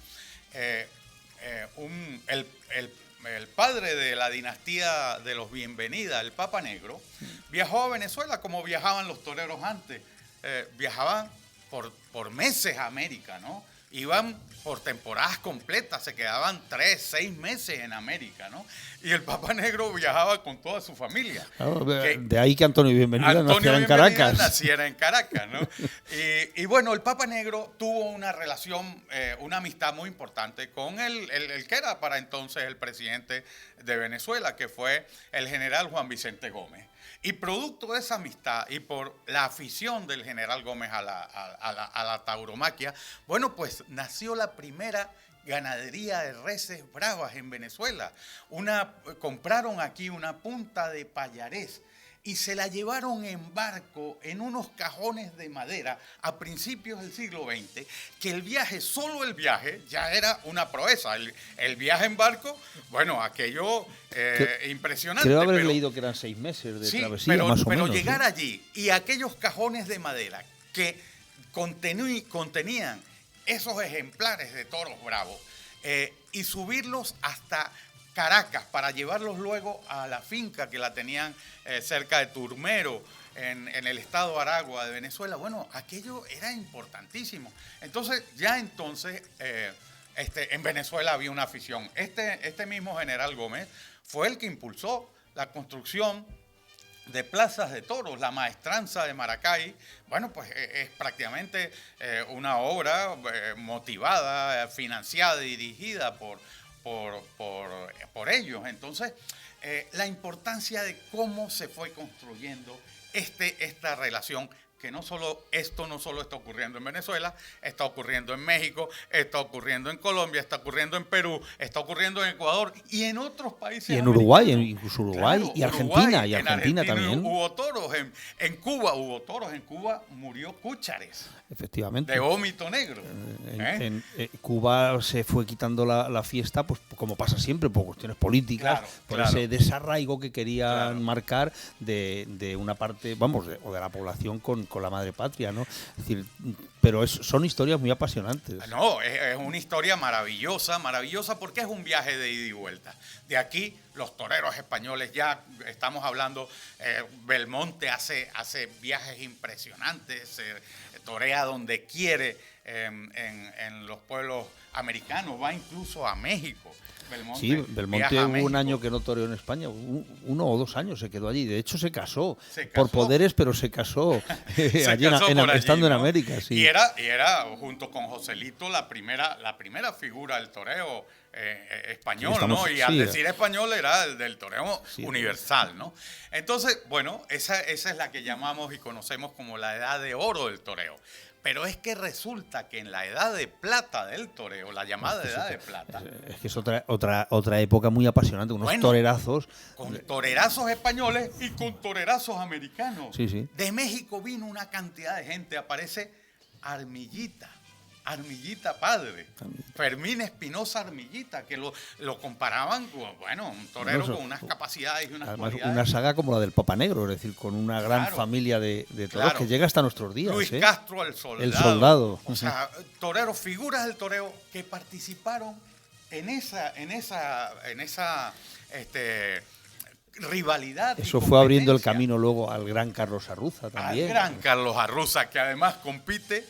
el padre de la dinastía de los Bienvenida, el Papa Negro, viajó a Venezuela como viajaban los toreros antes. Viajaban por meses a América, ¿no? Iban por temporadas completas, se quedaban 3, 6 meses en América, ¿no? Y el Papa Negro viajaba con toda su familia. Claro, de ahí que Antonio Bienvenida naciera en Caracas. Naciera en Caracas, ¿no? Y bueno, el Papa Negro tuvo una relación, una amistad muy importante con el que era para entonces el presidente de Venezuela, que fue el general Juan Vicente Gómez. Y producto de esa amistad y por la afición del general Gómez a la tauromaquia, bueno, pues nació la primera ganadería de reses bravas en Venezuela. Compraron aquí una punta de Payarés y se la llevaron en barco en unos cajones de madera a principios del siglo XX, que el viaje, solo el viaje, ya era una proeza. El viaje en barco, bueno, aquello impresionante. Creo haber leído que eran 6 meses de travesía, más o menos. Pero llegar allí y aquellos cajones de madera que contenían esos ejemplares de toros bravos y subirlos hasta Caracas para llevarlos luego a la finca que la tenían cerca de Turmero, en el estado Aragua de Venezuela. Bueno, aquello era importantísimo. Entonces, en Venezuela había una afición. Este mismo general Gómez fue el que impulsó la construcción de plazas de toros, la maestranza de Maracay. Bueno, pues es prácticamente una obra motivada, financiada y dirigida por ellos. Entonces, la importancia de cómo se fue construyendo esta relación, que no solo está ocurriendo en Venezuela, está ocurriendo en México, está ocurriendo en Colombia, está ocurriendo en Perú, está ocurriendo en Ecuador y en otros países. Y en Uruguay, incluso Uruguay, claro, y Argentina, en Argentina también. Hubo toros, en Cuba hubo toros, en Cuba murió Cúchares. Efectivamente. De vómito negro. En Cuba se fue quitando la fiesta, pues como pasa siempre, por cuestiones políticas, por ese desarraigo que querían marcar de una parte, o de la población con la madre patria, ¿no? Es decir, pero son historias muy apasionantes. No, es una historia maravillosa porque es un viaje de ida y vuelta. De aquí, los toreros españoles, ya estamos hablando, Belmonte hace viajes impresionantes, torea donde quiere en los pueblos americanos, va incluso a México. Belmonte hubo un año que no toreó en España, 1 o 2 años se quedó allí. De hecho, se casó por poderes, pero se casó, estando en América. Sí. Y era junto con Joselito la primera figura del toreo español, ¿no? Y al decir español era el del toreo universal, ¿no? Entonces, bueno, esa es la que llamamos y conocemos como la edad de oro del toreo. Pero es que resulta que en la edad de plata del toreo, la llamada edad de plata... Es que es otra época muy apasionante, unos torerazos... Con torerazos españoles y con torerazos americanos. Sí. De México vino una cantidad de gente, aparece Armillita, Armillita padre, Fermín Espinosa Armillita, que lo comparaban con, bueno, un torero con unas capacidades y unas además, cualidades. una saga como la del Papa Negro, es decir, con una gran Claro, familia de toros claro. que llega hasta nuestros días. Luis Castro, el soldado. El soldado. O sea, toreros, figuras del toreo que participaron en esa rivalidad. Eso fue abriendo el camino luego al gran Carlos Arruza también. Al gran Carlos Arruza, que además compite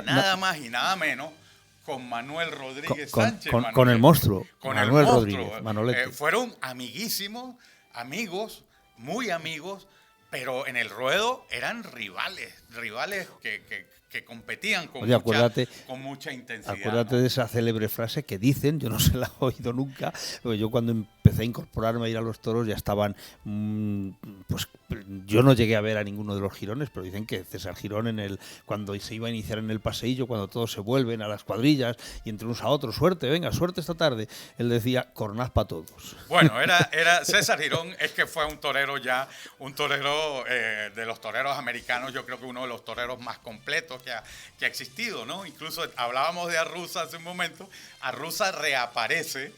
nada más y nada menos con Manuel Rodríguez Sánchez. Con el monstruo. Con Manuel el monstruo. Rodríguez, Manolete. Fueron amiguísimos, amigos, muy amigos, pero en el ruedo eran rivales que competían con, Oye, con mucha intensidad. Acuérdate, ¿no?, de esa célebre frase que dicen, yo no se la he oído nunca, porque yo cuando empecé a incorporarme a ir a los toros ya estaban, pues yo no llegué a ver a ninguno de los jirones, pero dicen que César Girón cuando se iba a iniciar en el paseillo, cuando todos se vuelven a las cuadrillas y entre unos a otros, suerte esta tarde, él decía, cornaz para todos. Bueno, era César Girón, es que fue un torero de los toreros americanos, yo creo que uno de los toreros más completos que ha existido, ¿no? Incluso hablábamos de Arruza hace un momento. Arruza reaparece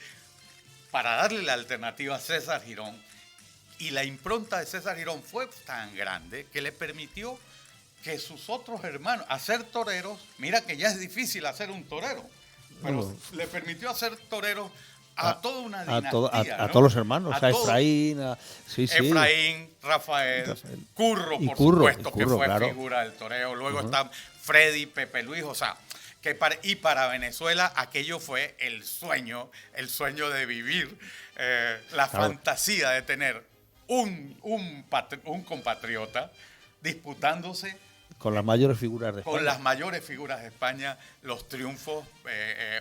para darle la alternativa a César Girón, y la impronta de César Girón fue tan grande que le permitió que sus otros hermanos, hacer toreros, mira que ya es difícil hacer un torero, pero le permitió hacer toreros a toda una dinastía, a todos los hermanos, a Efraín, Efraín, Rafael, Curro, por supuesto, que fue figura del toreo. Luego está Freddy, Pepe Luis, o sea, y para Venezuela aquello fue el sueño de vivir, la fantasía de tener un compatriota disputándose con las mayores figuras de España. Con las mayores figuras de España, los triunfos,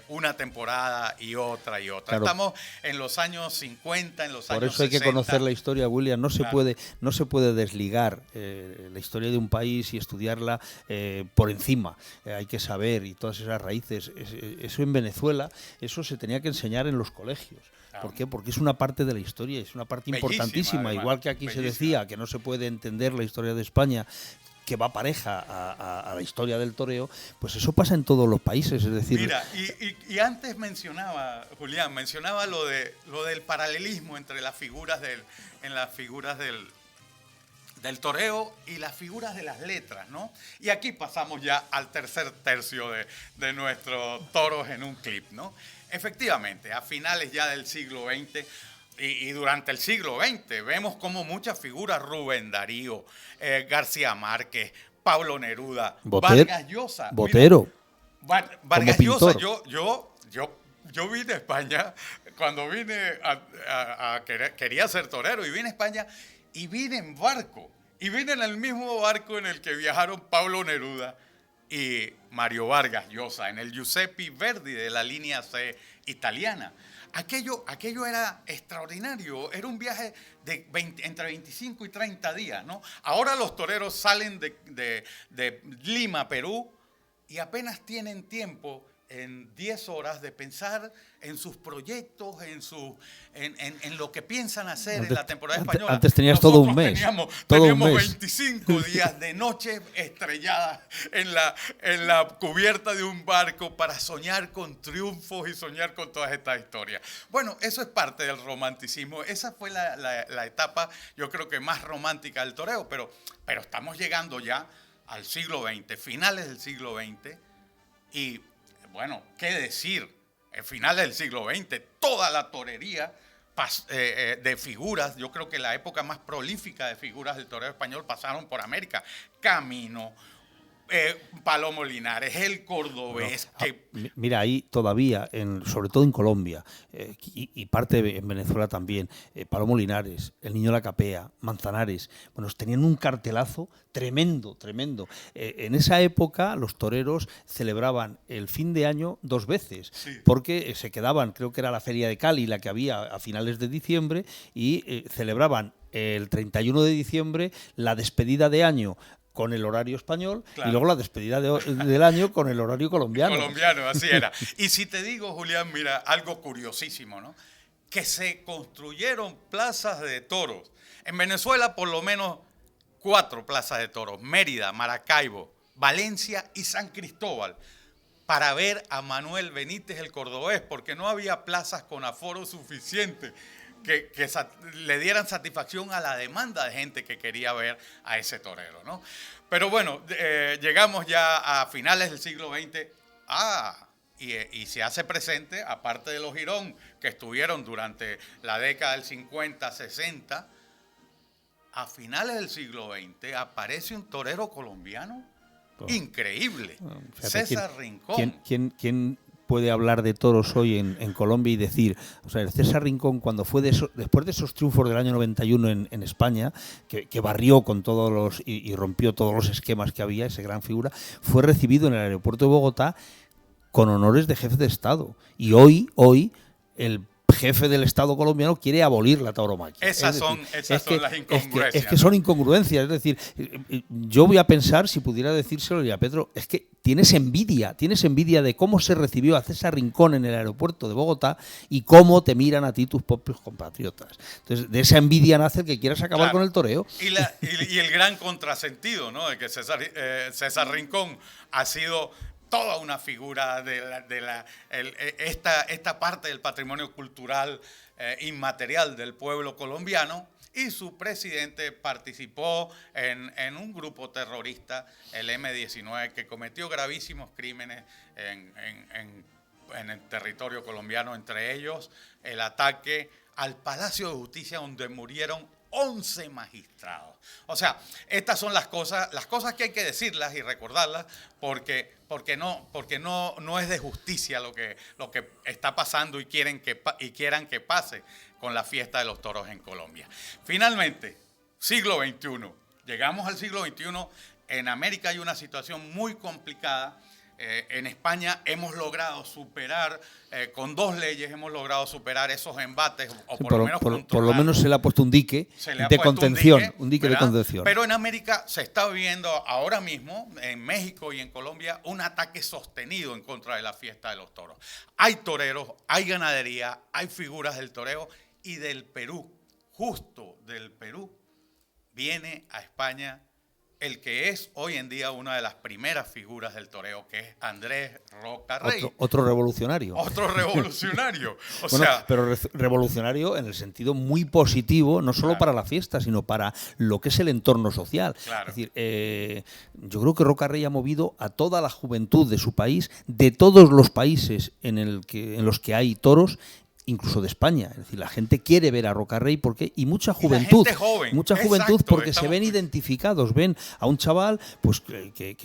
una temporada y otra y otra. Claro. Estamos en los años 50, en los años 60. Por eso hay que conocer la historia, William. No se puede desligar la historia de un país y estudiarla por encima. Hay que saber, y todas esas raíces. Eso en Venezuela, eso se tenía que enseñar en los colegios. ¿Por qué? Porque es una parte de la historia, es una parte importantísima. Además, igual que aquí se decía que no se puede entender la historia de España que va pareja a la historia del toreo, pues eso pasa en todos los países, es decir... Mira, y antes Julián mencionaba lo del paralelismo entre las figuras del toreo y las figuras de las letras, ¿no? Y aquí pasamos ya al tercer tercio de nuestros toros en un clip, ¿no? Efectivamente, a finales ya del siglo XX, y durante el siglo XX vemos como muchas figuras, Rubén Darío, García Márquez, Pablo Neruda, Vargas Llosa. Botero. Vargas Llosa, yo vine a España, cuando vine quería ser torero, y vine a España y vine en barco. Y vine en el mismo barco en el que viajaron Pablo Neruda y Mario Vargas Llosa, en el Giuseppe Verdi de la línea C italiana. Aquello era extraordinario, era un viaje de entre 25 y 30 días, ¿no? Ahora los toreros salen de Lima, Perú, y apenas tienen tiempo en 10 horas de pensar en sus proyectos, en lo que piensan hacer en la temporada española. Antes tenías todo un mes. Teníamos 25 días de noches estrelladas en la cubierta de un barco para soñar con triunfos y soñar con todas estas historias. Bueno, eso es parte del romanticismo. Esa fue la etapa, yo creo que más romántica del toreo, pero estamos llegando ya al siglo XX, finales del siglo XX, y bueno, ¿qué decir? En finales del siglo XX, toda la torería de figuras, yo creo que la época más prolífica de figuras del toreo español pasaron por América. Camino, Palomo Linares, el cordobés. Mira, ahí todavía, sobre todo en Colombia, y parte en Venezuela también, Palomo Linares, el Niño de la Capea, Manzanares, bueno, tenían un cartelazo tremendo. En esa época los toreros celebraban el fin de año 2 veces, sí, porque se quedaban, creo que era la Feria de Cali, la que había a finales de diciembre, y celebraban el 31 de diciembre la despedida de año con el horario español, claro, y luego la despedida del año con el horario colombiano. Colombiano, así era. Y si te digo, Julián, mira, algo curiosísimo, ¿no? Que se construyeron plazas de toros. En Venezuela, por lo menos 4 plazas de toros: Mérida, Maracaibo, Valencia y San Cristóbal. para ver a Manuel Benítez el cordobés, porque no había plazas con aforo suficiente que le dieran satisfacción a la demanda de gente que quería ver a ese torero, ¿no? Pero bueno, llegamos ya a finales del siglo XX. Y se hace presente, aparte de los Girón, que estuvieron durante la década del 50, 60, a finales del siglo XX aparece un torero colombiano increíble, Fíjate, César Rincón. ¿Quién puede hablar de toros hoy en Colombia y decir, o sea, el César Rincón, cuando fue después de esos triunfos del año 91 en España, que barrió con todos los y rompió todos los esquemas que había, esa gran figura, fue recibido en el aeropuerto de Bogotá con honores de jefe de Estado. Y hoy el jefe del Estado colombiano quiere abolir la tauromaquia. Esas son las incongruencias. Es que son incongruencias. Es decir, yo voy a pensar, si pudiera decírselo, y a Pedro, es que tienes envidia de cómo se recibió a César Rincón en el aeropuerto de Bogotá y cómo te miran a ti tus propios compatriotas. Entonces, de esa envidia nace el que quieras acabar con el toreo. Y el gran contrasentido, ¿no? De que César Rincón ha sido toda una figura esta parte del patrimonio cultural inmaterial del pueblo colombiano, y su presidente participó en un grupo terrorista, el M-19, que cometió gravísimos crímenes en el territorio colombiano, entre ellos el ataque al Palacio de Justicia, donde murieron 11 magistrados. O sea, estas son las cosas que hay que decirlas y recordarlas, porque no es de justicia lo que está pasando y quieran que pase con la fiesta de los toros en Colombia. Finalmente, siglo XXI. Llegamos al siglo XXI. En América hay una situación muy complicada. En España hemos logrado superar, con 2 leyes hemos logrado superar esos embates, o Sí, por lo menos se le ha puesto un dique de contención, un dique de contención. Pero en América se está viendo ahora mismo, en México y en Colombia, un ataque sostenido en contra de la fiesta de los toros. Hay toreros, hay ganadería, hay figuras del toreo, y del Perú, justo del Perú, viene a España el que es hoy en día una de las primeras figuras del toreo, que es Andrés Roca Rey. Otro revolucionario. Otro revolucionario. Pero revolucionario en el sentido muy positivo, no solo para la fiesta, sino para lo que es el entorno social. Claro. Es decir, yo creo que Roca Rey ha movido a toda la juventud de su país, de todos los países en los que hay toros, incluso de España. Es decir, la gente quiere ver a Roca Rey y mucha juventud, porque se ven identificados, ven a un chaval pues que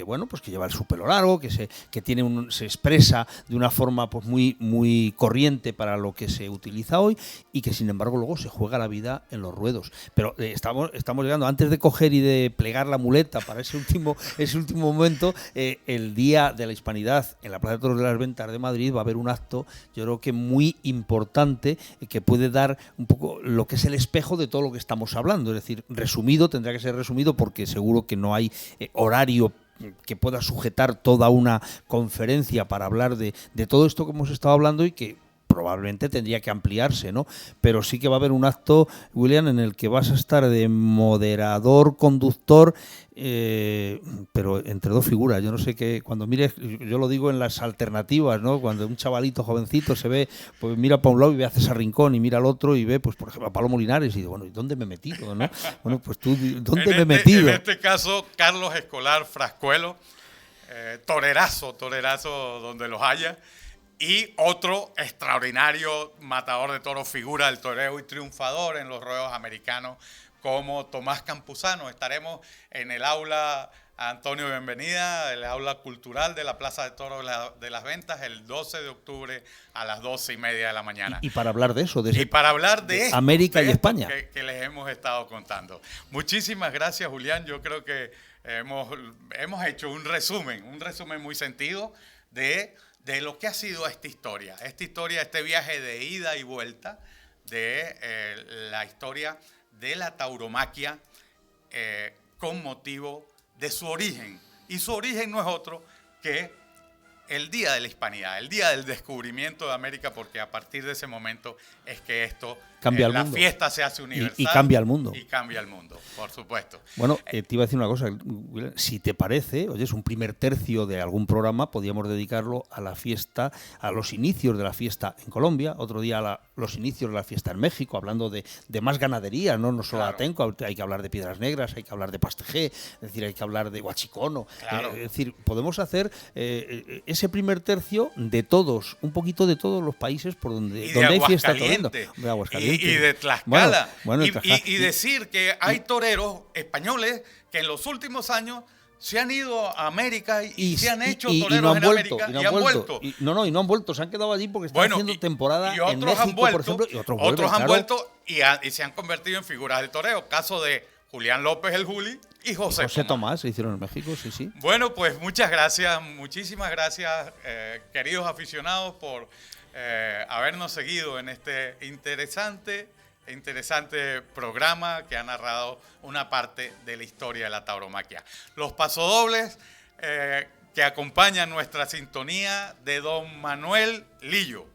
lleva su pelo largo, que se expresa de una forma pues muy corriente para lo que se utiliza hoy, y que sin embargo luego se juega la vida en los ruedos. Pero estamos llegando, antes de coger y de plegar la muleta para ese último momento, el Día de la Hispanidad en la Plaza de Toros de las Ventas de Madrid va a haber un acto, yo creo que muy importante, que puede dar un poco lo que es el espejo de todo lo que estamos hablando. Es decir, tendrá que ser resumido, porque seguro que no hay horario que pueda sujetar toda una conferencia para hablar de todo esto que hemos estado hablando, y que probablemente tendría que ampliarse, ¿no? Pero sí que va a haber un acto, William, en el que vas a estar de moderador, conductor, pero entre 2 figuras. Yo no sé qué, cuando mires, yo lo digo en las alternativas, ¿no? Cuando un chavalito jovencito se ve, pues mira para un lado y ve a César Rincón, y mira al otro y ve, pues por ejemplo, a Palomo Linares, y digo, bueno, ¿y dónde me he metido, no? Bueno, pues tú, ¿dónde me he metido? En este caso, Carlos Escolar Frascuelo, torerazo donde los haya. Y otro extraordinario matador de toros, figura del toreo y triunfador en los ruedos americanos, como Tomás Campuzano. Estaremos en el aula Antonio Bienvenida, el aula cultural de la Plaza de Toros de las Ventas, el 12 de octubre a las 12:30 de la mañana. Y para hablar de eso, para hablar de América y España, que les hemos estado contando. Muchísimas gracias, Julián. Yo creo que hemos hecho un resumen muy sentido de lo que ha sido esta historia, este viaje de ida y vuelta de la historia de la tauromaquia, con motivo de su origen. Y su origen no es otro que el Día de la Hispanidad, el Día del descubrimiento de América, porque a partir de ese momento es que esto, Cambia el la mundo. fiesta se hace universal. Y cambia el mundo. Y cambia el mundo, por supuesto. Bueno, te iba a decir una cosa, William, si te parece, oye, es un primer tercio de algún programa, podríamos dedicarlo a la fiesta, a los inicios de la fiesta en Colombia, otro día a los inicios de la fiesta en México, hablando de más ganadería, no solo Claro. Atenco, hay que hablar de Piedras Negras, hay que hablar de Pastejé, es decir, hay que hablar de Huachicono, Claro. es decir, podemos hacer ese primer tercio de todos, un poquito de todos los países por donde, Y de donde hay fiesta Aguascalientes. torero. De Aguascalientes. Y de Tlaxcala. Bueno, y, Tlaxcala. y decir que hay toreros españoles que en los últimos años se han ido a América y se han hecho toreros no han en vuelto, América y han vuelto. Y no han vuelto, se han quedado allí porque están Bueno, haciendo temporada y otros en México, han vuelto, por ejemplo, y otros han vuelven, vuelto y se han convertido en figuras del toreo. Caso de Julián López, el Juli, y José Tomás se hicieron en México, sí, sí. Bueno, pues muchas gracias, muchísimas gracias, queridos aficionados, por habernos seguido en este interesante programa que ha narrado una parte de la historia de la tauromaquia. Los pasodobles que acompañan nuestra sintonía de don Manuel Lillo.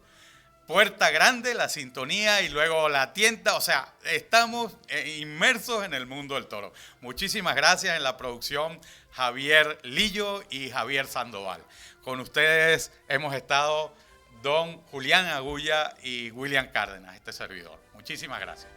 Puerta Grande, la sintonía y luego la tienda, o sea, estamos inmersos en el mundo del toro. Muchísimas gracias. En la producción Javier Lillo y Javier Sandoval. Con ustedes hemos estado don Julián Agulla y William Cárdenas, este servidor. Muchísimas gracias.